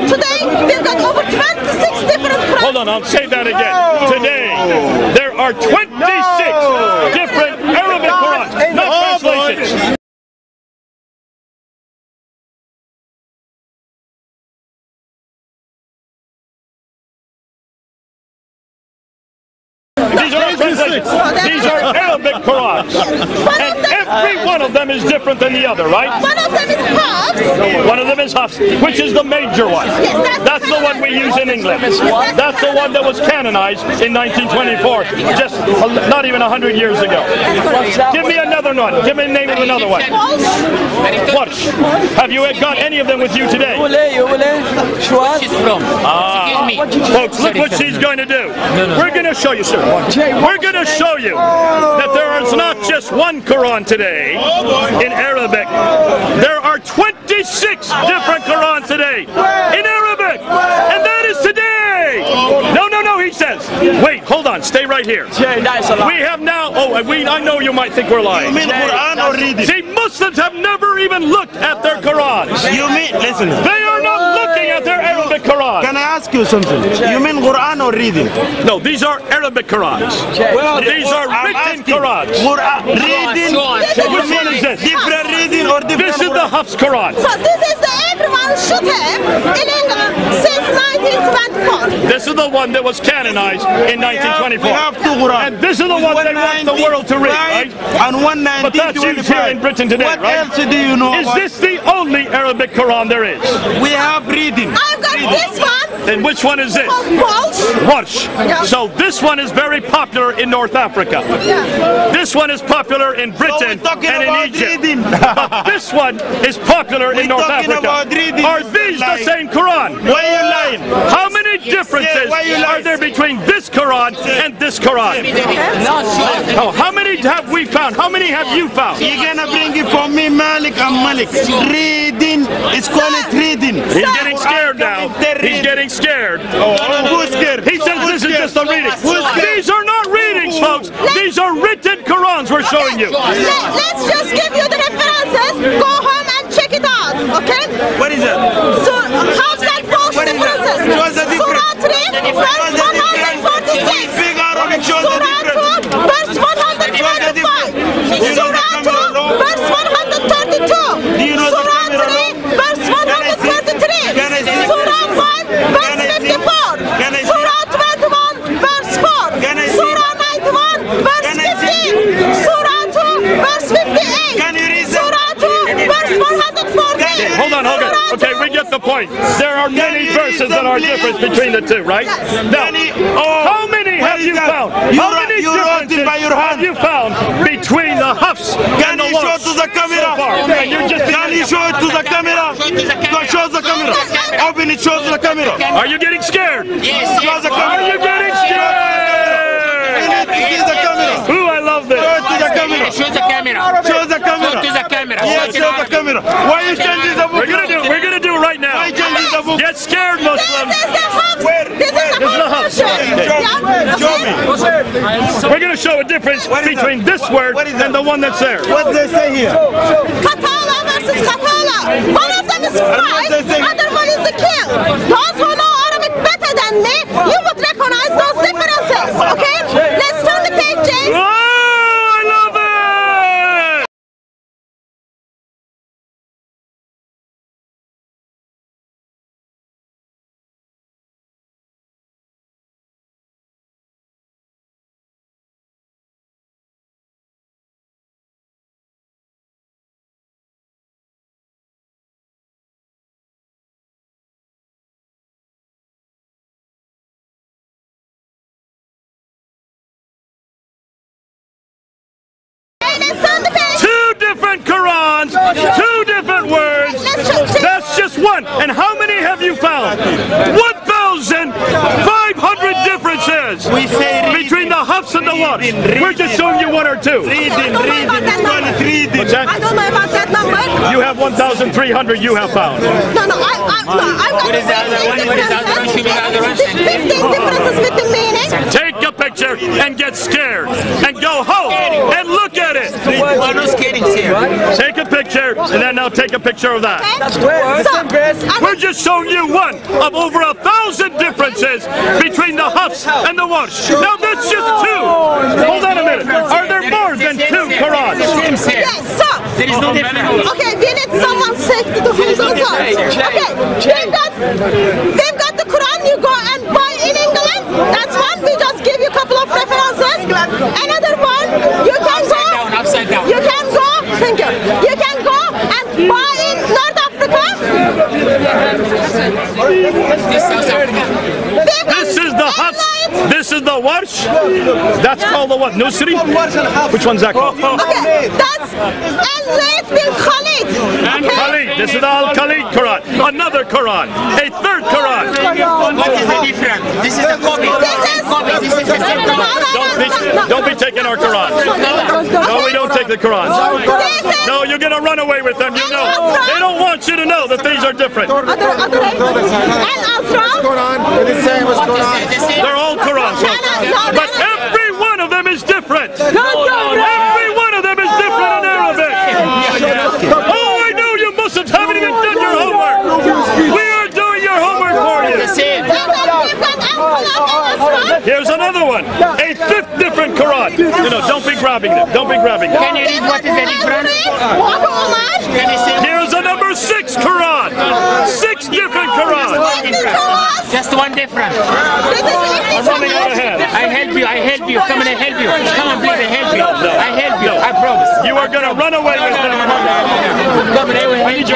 Today, we've got over 26 different Qurans. Hold on, I'll say that again. Today, there are 26 different Arabic Qurans, not translations. These are not translations. These are Arabic Qurans. And every one of them is different than the other, right? One of them is Hafs. One of them is Hafs, which is the major one. That's the one we use in England. That's the one that was canonized in 1924, just not even 100 years ago. Give me another one. Give me the name of another one. Warsh. Have you got any of them with you today? She's from. Folks, look what she's going to do. We're going to show you, sir. We're going to show you that there is not just one Quran today in Arabic. There are 26 different Qurans today in Arabic, and that is today. No, he says. Wait, hold on, stay right here. We have now, I know you might think we're lying. You mean Quran or reading? See, Muslims have never even looked at their Qurans. You mean, listen. They are not looking at their Arabic Quran. Can I ask you something? You mean Quran or reading? No, these are Arabic Qurans. Well, these are written Qurans. Reading. Which one is this? Different reading or different? This is the Hafs Quran. So this is the everyone should have in England since 1924. This is the one that was canonized in 1924. We have two Qurans. And this is the one they want the world to read, right? And 119. But that's used here in Britain today, what right? What else do you know? Is this the only Arabic Quran there is? We have reading. I've got this one. And which one is this? Warsh. So this one is very popular in North Africa. This one is popular in Britain and in Egypt. But this one is popular in North Africa. Are these the same Quran? Why are you lying? How many differences are there between this Quran and this Quran? Oh, how many have we found? How many have you found? You're gonna bring it for me, Malik and Malik. Reading, it's called it reading. He's getting scared now. He's getting scared. Who's scared? He says this is just a reading. These are not readings, folks. These are written Qurans we're showing you. Let's just give you the references. Go home and check it out, okay? What is that? So, how's that false differences? Surah 3, verse 146. Surah 2, verse 125. Surah 2, verse 132. Surah 3, verse 133. Surah 5, verse 54. Surah 21, verse 4. Surah 91, verse 15. Surah 2, verse 58. Surah 2, verse 140. Hold on. Okay, we get the point. There are many verses that are different between the two, right? Now, how many have you found? How many differences have you found between the Hafs and the Warsh so far? Can you show it to the camera? Show the camera. Open it, show the camera. Are you getting scared? Yes. Show the camera. Are you getting scared? See the camera. Ooh, I love this. Show it to the camera. Show the camera. Show the camera. Show to the camera. Yes, show the camera. Why you changing the book? We're gonna do it right now. Why changing the book? Get scared, Muslims. This is the Hafs. This is This is the Hafs. Show me. We're gonna show a difference between this word and the one that's there. What they say here? Katala versus Katala. One of them is right, other one is the kill. Those who know Arabic better than me, you would recognize those differences, okay? Let's turn the page, Jane. Oh, I love it! Two different Qurans, two different words. That's just one. And how many have you found? 1,500 differences between the Hafs and the Warsh. We're just showing you one or two. Reading. What's that? I don't know about that number. You have 1,300 you have found. No, I've got What is the other one? What is the other one? Show me the other one. 15 differences with the meaning. Take a picture and get scared and go home and look at it. Take a picture, and then now take a picture of that. We're just showing you one of over 1,000 differences between the Hafs and the Warsh. Now that's just two. Hold on a minute. Are there more than two Qurans? Yes, so. There is no difference. Okay, we need someone's safety to hold those on. Okay, they've got the Quran, you go and buy in England. That's one. We just give you a couple of references. Another one, you can go. Upside down. You can go. Thank you. You can go and buy in North Africa. This is the Hafs. This is the Warsh. That's called the what? Nusri? Which one's that called? Okay, that's Al-Layth bin Khalid. Khalid. This is the Al-Khalid Quran. Another Quran. A third Quran. What is the difference? This is a copy. This is the same Quran. Don't be taking our Qurans. No, we don't take the Qurans. No, you're going to run away with them. You know. They don't want you to know that these are different. They're all Qurans. But every one of them is different. Every one of them is different in Arabic. Oh, I know you Muslims haven't even done your homework. We are doing your homework for you. Here's another one. A fifth different Quran. No, don't be grabbing them. Don't be grabbing them. Can you read what is the difference? Here's a number 6 Quran. 6 different Qurans. Just one difference. I'm running out of hands. I help you. Come and I help you. Come on, please, I help you. I help you. I promise. You are going to run away with them. Come and I will help you.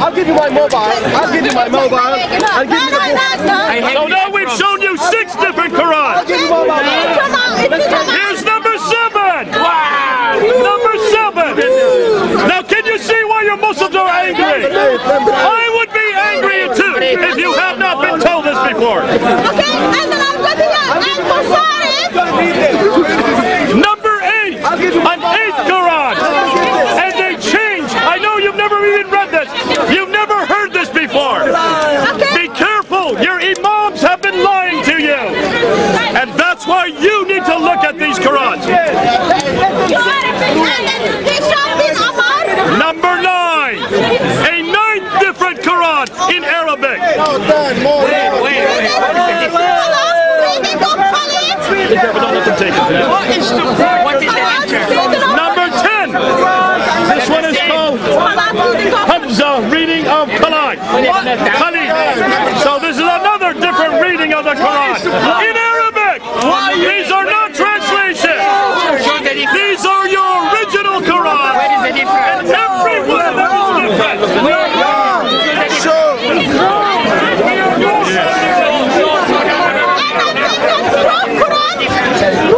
I'll give you my mobile. I'll give you my mobile. I'll give you the book. So now we've shown you 6 different Qurans. Here's number 7. Wow. Number 7. Now can you see why your Muslims are angry? I would be angry too if you have not been told this before. Okay, and then I'm going to Number 8. An 8th Quran. And they changed. I know you've never even read this. You've never heard this before. Be careful. Your imams have been lying to you. And that's why you need to look at these Qurans. Number 9. A 9th different Quran in Arabic. Be careful, don't let them take it. What is the answer? Number 10. This one is called Hamza reading of Khalid. So this is another different reading of the Quran in Arabic. These are not translations. These are your original Quran. And every one of them is different.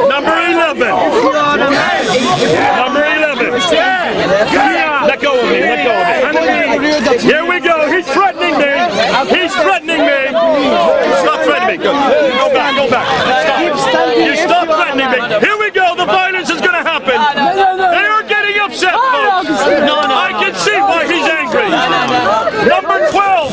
Number 11. Number 11. Let go of me. Let go of me. Here we go. He's threatening me. He's threatening me. Stop threatening me. Go back. Go back. Stop. You stop threatening me. Here we go. The violence is going to happen. They are getting upset, folks. I can see why he's angry. Number 12.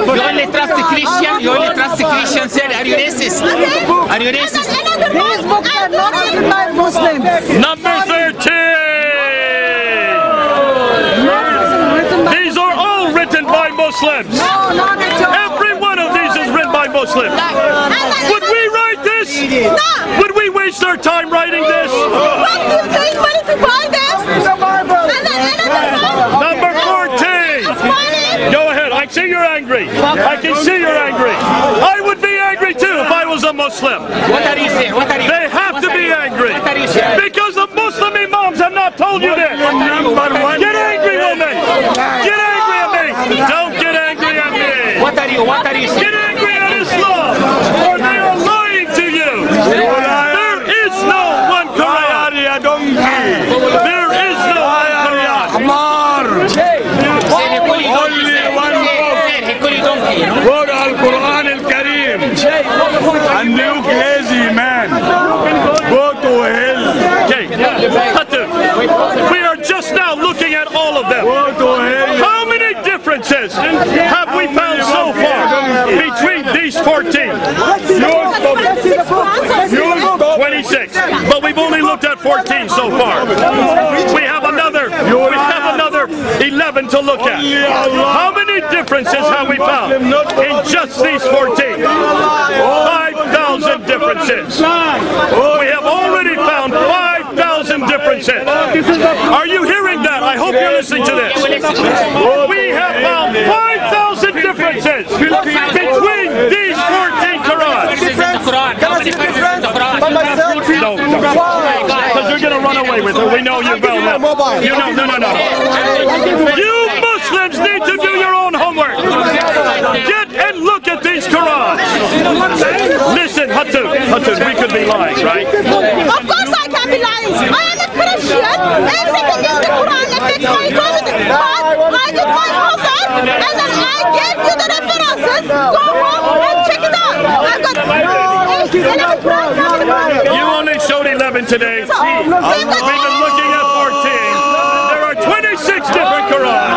You only trust the Christian. You only trust the Christian. Said, are you racist? Are you racist? Number 13. These are all written by Muslims. Every one of these is written by Muslims. Would we write this? No. Would we waste our time writing this? What do you pay money to buy this? Number 14. Go ahead. I see you're angry. I can see you're angry. I would be angry too if I was a Muslim. What are you saying? What are you They have to be angry. What are you saying? Because the Muslim imams have not told you this. Get angry with me. Get angry at me. Don't get angry at me. What are you saying? Get angry at Islam, or they are lying to you. There is no one Quran. There is no one Quran. Quote Al-Quran al-Karim. And you crazy man. Go to hell. Okay, we are just now looking at all of them. Go to hell. How many differences have we found so far between these 14? 26. But we've only looked looked at 14 so far. We have another 11 to look at. How many differences have we found in just these 14? 5,000 differences. We have already found 5,000 differences. Are you hearing that? I hope you're listening to this. We have found 5,000 differences between these 14 Qurans. No, because you're going to run away with it. We know you well now. You know, no. You Muslims need to do your own homework. Get and look at these Qurans. Listen, Hatun, we could be lying, right? Of course I can be lying. I am a Christian. Everything in the Quran affects my community. But I did my homework and then I gave you the references. Go home and check it out. I've got 11 Qurans. You only showed 11 today. We've been looking at 14. There are 26 different Qurans.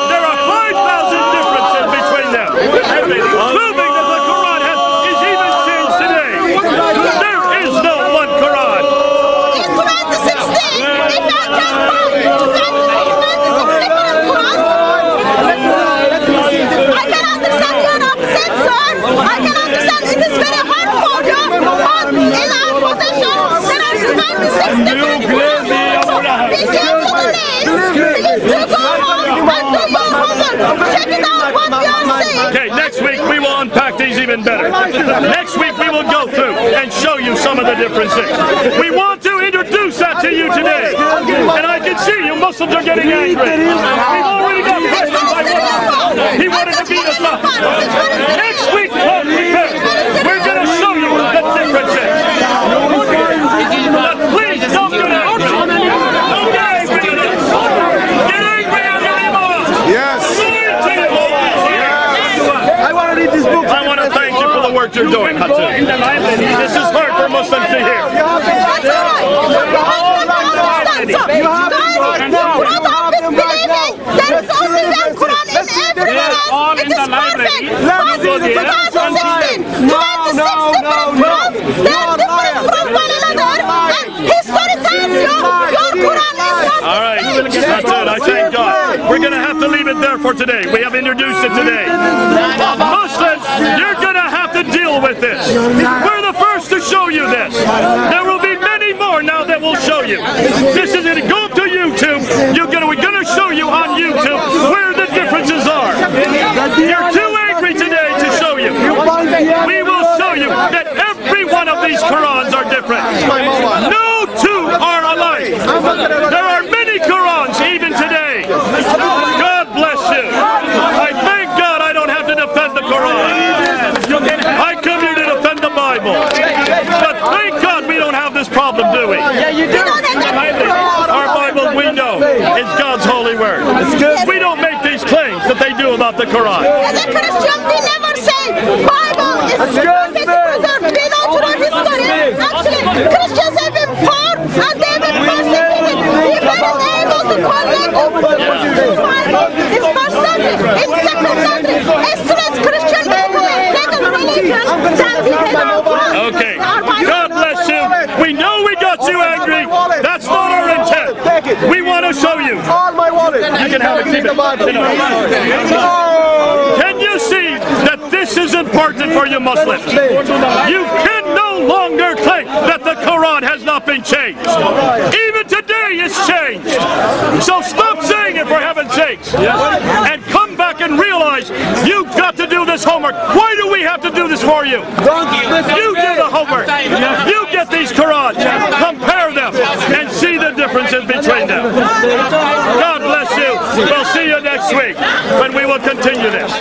There are 5,000 differences between them. Proving that the Quran is even changed today. There is no one Quran. In 2016, if I can find 26 different Qurans, I can understand you're upset, sir. I can understand it is very hard for you. But in our possession, there are 26 different Qurans. So, if you do the names, please do go home and do your homework. Check it out what you are saying. Okay, next week we will unpack these even better. Next week we will go through and show you some of the differences. We want to introduce that to you today. And I can see you Muslims are getting angry. We've already got questions by one. He wanted to beat us up. Next week, we're going to show you the differences. But please don't get angry. Don't get angry at us. Get angry at anymore. Yes. I want to read this book. I want to thank you for the work you're doing, Hatun. This is hard for Muslims to hear. That's all right. There is only one Quran in every class. It is perfect. But 2016, 26 different Qurans. They are different from one another. And history tells you your Quran is not All right, Hatun, I thank God. We're going to have to leave it there for today. We have introduced it today. Muslims, you're going to have to deal with this. We're the first to show you this. There will be many more now that we'll show you. This is it. Go to YouTube. We're going to show you on YouTube where the differences are. You're too angry today to show you. We will show you that every one of these Qurans are different. No two are alike. There are many Qurans even today. God bless you. I thank God I don't have to defend the Quran. I come here to defend the Bible. But thank God we don't have this problem, do we? Yeah, you do. Our Bible, we know, is God's holy word. We don't make these claims that they do about the Quran. As a Christian, we never say Bible is perfectly preserved. We know through history. Actually, Christians have been poor and they have been persecuted. We weren't able to collect the Bible in first century, in second century. As soon as Christian people take a religion, then we have our Quran. Okay. God bless you. We know we got you angry. That's not our intent. We want to show you. All my wallet. You can have it. Keep it. Can you see that this is important for you Muslims? You can no longer claim that the Quran has not been changed. Even today it's changed. So stop saying it for heaven's sakes. And come back and realize you've got to do this homework. Why do we have to do this for you? You do the homework. You get these Qurans, compare them, and see the differences between them. God bless you. We'll see you next week when we will continue this.